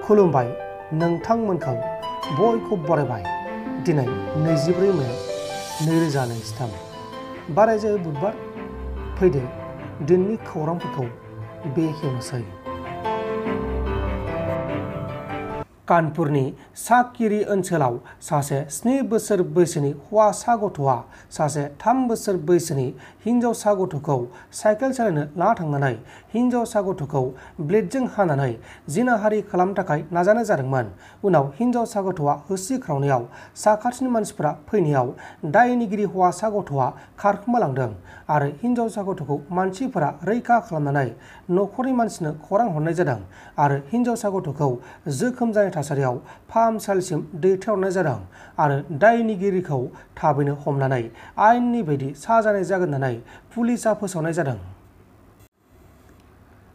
खुलुमबाय नोंथांमोनखौ बयखौ बरायबाय दिनै 24 मे 2023 बारायजायो बुधबार फैदो दिननि खौरांफोरखौ बेखेवनोसै। कानपुरनि साकिरी ओनसोलाव सासे 7 बोसोर बैसोनि हौवासा गथ'आ सासे 3 बोसोर बैसोनि हिनजावसा गथ'खौ साइकेल सालायनो लाना थांनानै हिनजावसा गथ'खौ ब्लेडजों हानानै जिनाहारि खालामनो थाखाय नाजानाय जादोंमोन। उनाव हिनजावसा गथ'आ होसिख्रावनायाव साखाथिनि मानसिफोरा फैनायाव दायनिगिरि हौवासा गथ'आ खारखोमालांदों आरो हिनजावसा गथ'खौ मानसिफोरा रैखा खालामनानै न'खरनि मानसिनो खौरां हरनाय जादों आरो हिनजावसा गथ'खौ जोखोम जानाय थासारियाव फाहामसालिसिम दैथायहरनाय जादों आरो दायनिगिरिखौ थाबैनो हमनानै आयेननि बायदि साजायनाय जागोन होननानै पुलिसआ फोसावनाय जादों।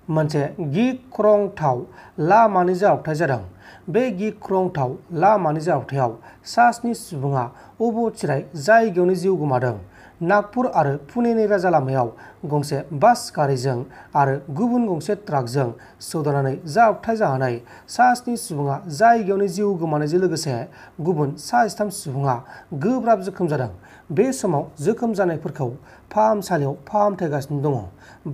मोनसे गिख्रंथाव लामानि जाब्रबथाय जादों। बे गिख्रंथाव लामानि जाब्रबथायाव 7 सुबुङा अबथिराय जायगायावनो जिउ गोमादों। नागपुर आरो पुनेनि राजा लामायाव गंसे बास गारिजों आरो गुबुन गंसे ट्राकजों सौदावनानै जाब्रबथाय जानानै 7 सुबुङा जायगायावनो जिउ गोमानायजों लोगोसे गुबुन 3 सुबुङा गोब्राब जोखोम जादों। बे समाव जोखोम जानायफोरखौ फाहामसालियाव फाहामथायगासिनो दङ।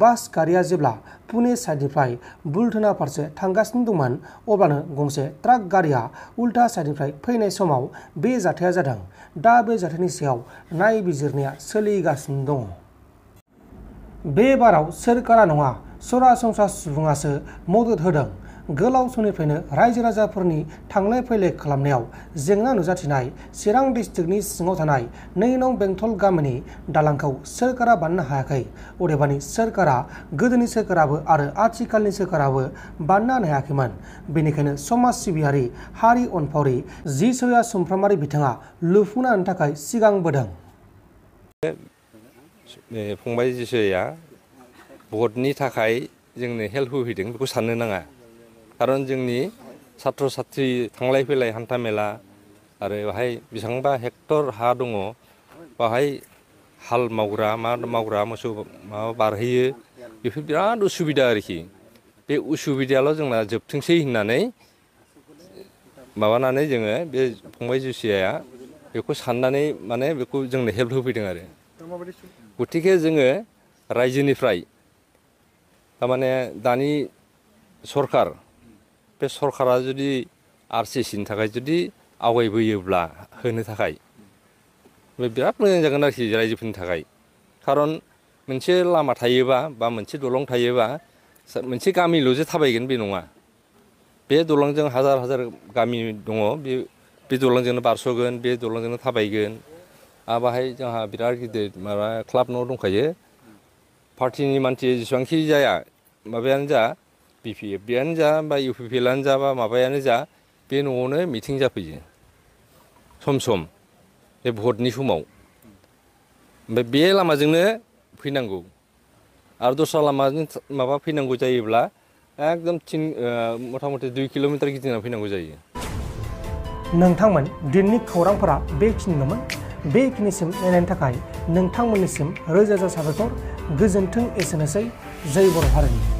बास गारिया जेब्ला पुने साइडनिफ्राय बुलढाना फारसे थांगासिनो दंमोन अब्लानो गंसे ट्राक गारिया उल्था साइडनिफ्राय फैनाय समाव बे जाथाया जादों। दा बे जाथायनि सायाव नायबिजिरनाया सोलिगासिनो दङ। बे बाराव सोरखारा नङा सरासनस्रा सुबुङासो मदद होदों। गोलाव समनिफ्रायनो रायजो राजाफोरनि थांलाय फैलाय खालामनायाव जेंना नुजाथिनाय चिरां डिस्ट्रिक्टनि सिङाव थानाय 2 नं बेंटल गामिनि दालांखौ सोरखारा बानायनो हायाखै। अदेबानि सोरखारा गोदोनि सोरखाराबो आरो आथिखालनि सोरखाराबो बानायनो हानो हायाखैमोन। बेनिखायनो समाज सिबियारि हारि अनफावरि जिसया सुमफ्रामारि बिथाङा लुफुंना होनो थाखाय सिगांबोदों। फंबाय जिसया भटनि थाखाय जोंनो हेल्प होफैदों बेखौ साननो नाङा। खारन जोंनि छात्र छात्री थांलाय फैलाय हान्था मेला आरो बाहाय बेसेबांबा हेक्टर हा दङ बाहाय हाल मावग्रा मा मावग्रा मोसौ माबा बारहैयो बेफोर बिराद उसुबिदा आरोखि। बे उसुबिदायाल' जोंना जोबथोंसै होननानै माबानानै जोङो बे फंबाय जिसुया बेखौ साननानै माने बेखौ जोंनो हेल्प होफैदों आरो। गथिखे जोङो रायजोनिफ्राय थारमाने दानि सरखार बे सरखारा जुदि आरसिसिनि थाखाय जुदि आवगायबोयोब्ला होनो थाखाय बे बिराद मोजां जागोन आरोखि रायजोफोरनि थाखाय। खारन मोनसे लामा थायोबा बा मोनसे दलं थायोबा मोनसे गामिल'सो थाबायगोन बे नङा। बे दलंजों हाजार हाजार गामि दङ बे दलंजोंनो बारस'गोन बे दलंजोंनो थाबायगोन। आरो बाहाय जोंहा बिराद गिदिर माबा क्लाब न' दंखायो। पार्टिनि मानसि जेसेबांखि जाया माबायानो जा BPFआनो जा बा UPPआनो जा बा माबायानो जा बे न'आवनो मिटिं जाफैयो सम सम बे भटनि समाव। ओमफ्राय बे लामाजोंनो फैनांगौ आरो दस्रा लामाजों माबा फैनांगौ जायोब्ला एकदम मथा मथि 2 किल'मिटार गिदिंना फैनांगौ जायो। नोंथांमोन दिननि खौरांफोरा बेखिनिल'मोन। बेखिनिसिम नायनायनि थाखाय नोंथांमोननिसिम रोजा रोजा साबायखर। गोजोन्थों एसेनोसै। जय बर' हारिनि।